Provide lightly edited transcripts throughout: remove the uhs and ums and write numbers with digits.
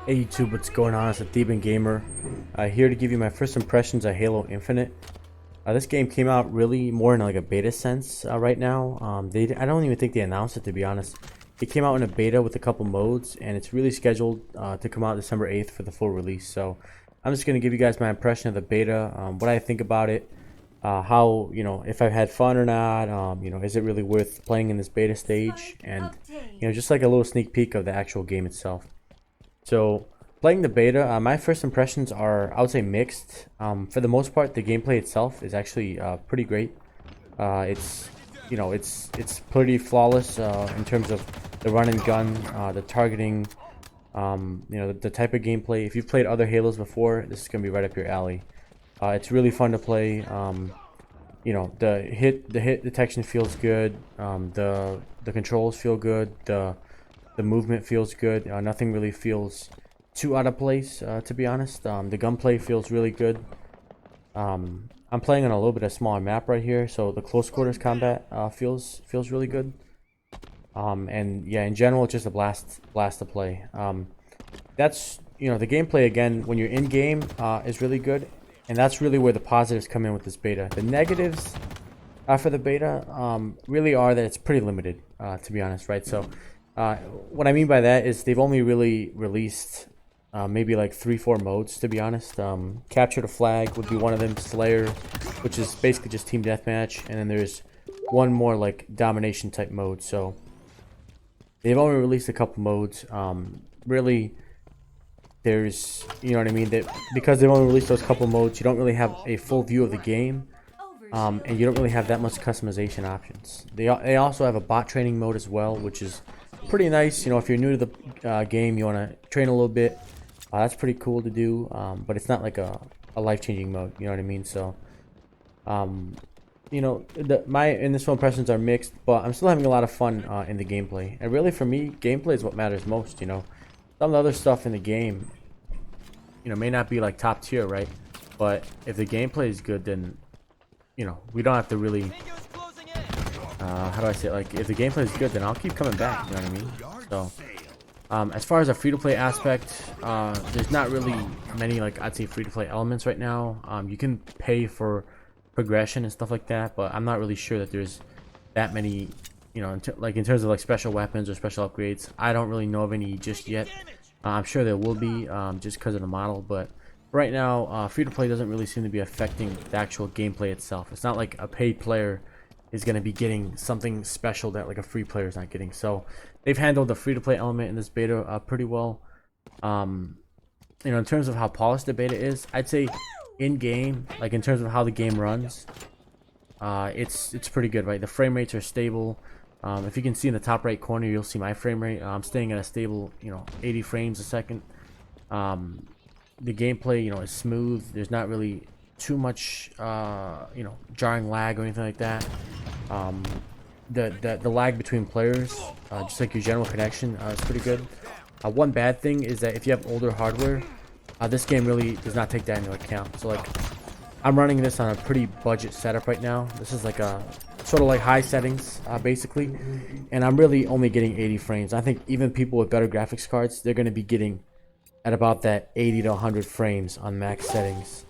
Hey YouTube, what's going on? It's a Theban gamer here to give you my first impressions of Halo Infinite. This game came out really more in like a beta sense right now. I don't even think they announced it, to be honest. It came out in a beta with a couple modes, and it's really scheduled to come out December 8th for the full release. So I'm just going to give you guys my impression of the beta, what I think about it, how, if I've had fun or not, is it really worth playing in this beta stage, and, just like a little sneak peek of the actual game itself. So, playing the beta, my first impressions are, I would say, mixed. For the most part, the gameplay itself is actually pretty great. It's, it's pretty flawless in terms of the run and gun, the targeting, the type of gameplay. If you've played other Halos before, this is gonna be right up your alley. It's really fun to play. The hit detection feels good. The controls feel good. The movement feels good. Nothing really feels too out of place, to be honest. The gunplay feels really good. I'm playing on a little bit of smaller map right here, so the close quarters combat feels really good. And yeah, in general, it's just a blast to play. That's the gameplay again when you're in game is really good, and that's really where the positives come in with this beta. The negatives for the beta really are that it's pretty limited, to be honest, right? So. What I mean by that is they've only really released maybe like 3-4 modes, to be honest. Capture the Flag would be one of them, Slayer, which is basically just team deathmatch, and then there's one more like domination type mode. So they've only released a couple modes. Really, there's, you know what I mean, that because they've only released those couple modes, you don't really have a full view of the game. And you don't really have that much customization options. They also have a bot training mode as well, which is pretty nice. If you're new to the game, you want to train a little bit, that's pretty cool to do, but it's not like a life-changing mode, you know what I mean? So my initial impressions are mixed, but I'm still having a lot of fun in the gameplay. And really, for me, gameplay is what matters most. Some of the other stuff in the game may not be like top tier, right? But if the gameplay is good, then we don't have to really how do I say it? Like, if the gameplay is good, then I'll keep coming back, you know what I mean? So as far as a free-to-play aspect, there's not really many, like, I'd say free-to-play elements right now. You can pay for progression and stuff like that, but I'm not really sure that there's that many, in terms of like special weapons or special upgrades. I don't really know of any just yet. I'm sure there will be, just because of the model, but right now, free-to-play doesn't really seem to be affecting the actual gameplay itself. It's not like a paid player is going to be getting something special that like a free player is not getting. So they've handled the free-to-play element in this beta pretty well. In terms of how polished the beta is, I'd say in-game, like in terms of how the game runs, it's pretty good, right? The frame rates are stable. If you can see in the top right corner, you'll see my frame rate. I'm staying at a stable, 80 frames a second. The gameplay, is smooth. There's not really too much, jarring lag or anything like that. The lag between players, just like your general connection, is pretty good. One bad thing is that if you have older hardware, this game really does not take that into account. So like, I'm running this on a pretty budget setup right now. This is like a sort of like high settings, basically, and I'm really only getting 80 frames. I think even people with better graphics cards, they're going to be getting at about that 80 to 100 frames on max settings.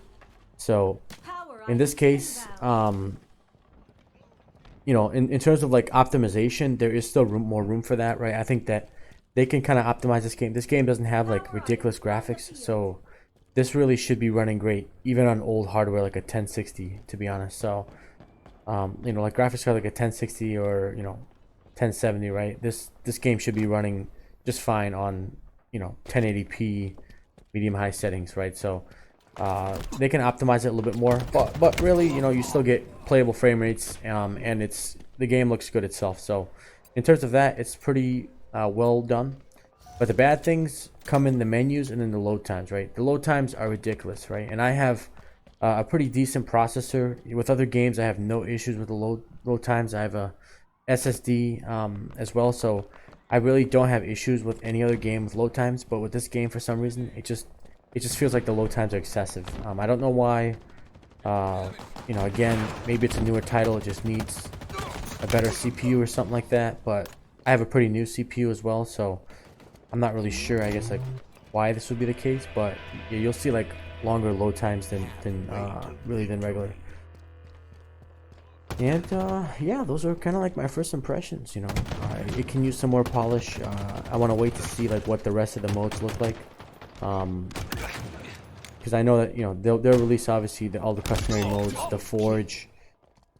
So in this case, in terms of like optimization, there is still more room for that, right? I think that they can kind of optimize this game. This game doesn't have like ridiculous graphics, so this really should be running great even on old hardware like a 1060, to be honest. So like graphics card like a 1060 or 1070, right? This game should be running just fine on 1080p medium high settings, right? So they can optimize it a little bit more, but really, you still get playable frame rates, and the game looks good itself. So in terms of that, it's pretty well done. But the bad things come in the menus and in the load times, right? The load times are ridiculous, right? And I have a pretty decent processor. With other games, I have no issues with the load times. I have a SSD as well, so I really don't have issues with any other game with load times. But with this game, for some reason, it just feels like the load times are excessive. I don't know why. Again, maybe it's a newer title. It just needs a better CPU or something like that. But I have a pretty new CPU as well, so I'm not really sure. I guess like why this would be the case, but yeah, you'll see like longer load times than really than regular. And yeah, those are kind of like my first impressions. You know, it can use some more polish. I want to wait to see like what the rest of the modes look like, because I know that, you know, they'll release obviously all the customary modes, the forge,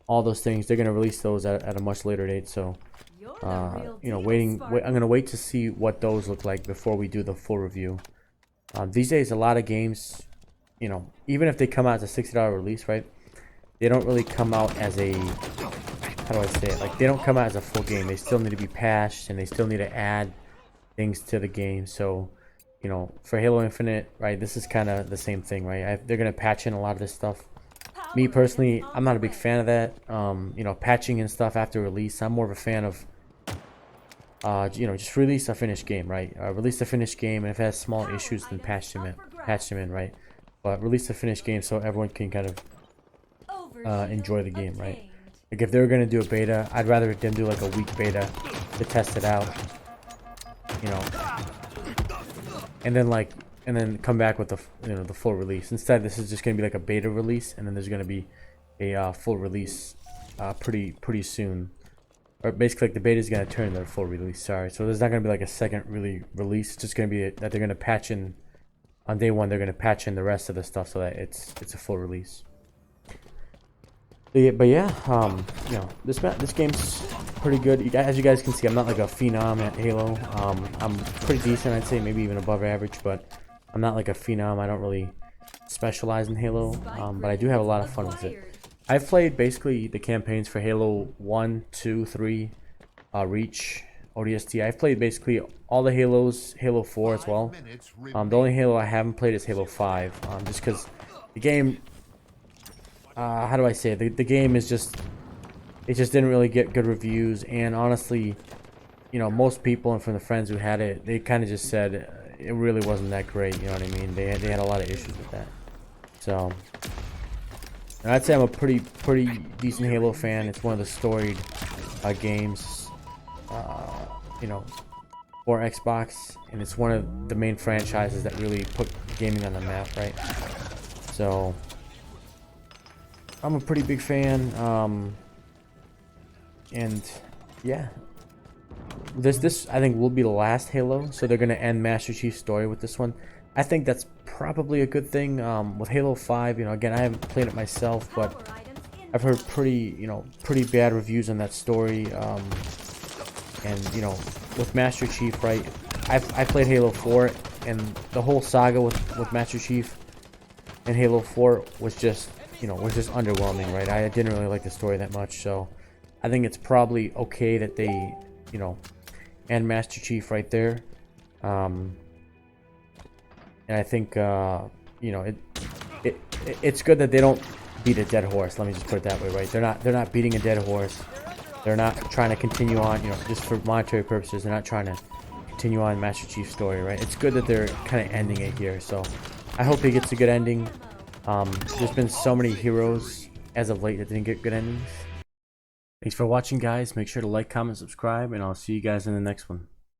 all those things. They're gonna release those at a much later date. So you know, I'm gonna wait to see what those look like before we do the full review. These days, a lot of games, you know, even if they come out as a $60 release, right? They don't really come out as a, how do I say it? Like, they don't come out as a full game. They still need to be patched, and they still need to add things to the game. So, you know, for Halo Infinite, right, this is kind of the same thing, right? They're gonna patch in a lot of this stuff. Me personally, I'm not a big fan of that. You know, patching and stuff after release. I'm more of a fan of, you know, just release a finished game, right? Release a finished game, and if it has small issues, then patch them in, right? But release a finished game so everyone can kind of enjoy the game, right? Like, if they were gonna do a beta, I'd rather them do like a week beta to test it out, you know, and then come back with the, you know, the full release. Instead, this is just gonna be like a beta release, and then there's gonna be a full release pretty soon. Or basically, like, the beta is gonna turn into a full release. Sorry, so there's not gonna be like a second release. It's just gonna be that they're gonna patch in on day one. They're gonna patch in the rest of the stuff so that it's a full release. But yeah, you know, this game's pretty good. As you guys can see, I'm not like a phenom at Halo. I'm pretty decent, I'd say, maybe even above average, but I'm not like a phenom. I don't really specialize in Halo, but I do have a lot of fun with it. I've played basically the campaigns for Halo 1, 2, 3, Reach, ODST. I've played basically all the Halos, Halo 4 as well. The only Halo I haven't played is Halo 5, just because the game, how do I say it? The game is just, it just didn't really get good reviews, and honestly, you know, most people and from the friends who had it, they kind of just said it really wasn't that great. You know what I mean? They had a lot of issues with that. So, and I'd say I'm a pretty decent Halo fan. It's one of the storied games, you know, for Xbox, and it's one of the main franchises that really put gaming on the map, right? So I'm a pretty big fan, and yeah, this I think will be the last Halo, so they're gonna end Master Chief's story with this one. I think that's probably a good thing. With Halo 5, you know, again, I haven't played it myself, but I've heard pretty bad reviews on that story, and you know, with Master Chief, right? I played Halo 4, and the whole saga with Master Chief and Halo 4 was just, you know, was just underwhelming, right? I didn't really like the story that much, so I think it's probably okay that they, you know, end Master Chief right there. And I think, you know, it's good that they don't beat a dead horse. Let me just put it that way, right? They're not beating a dead horse. They're not trying to continue on, you know, just for monetary purposes. They're not trying to continue on Master Chief's story, right? It's good that they're kind of ending it here. So I hope he gets a good ending. There's been so many heroes as of late that didn't get good endings. Thanks for watching, guys. Make sure to like, comment, subscribe, and I'll see you guys in the next one.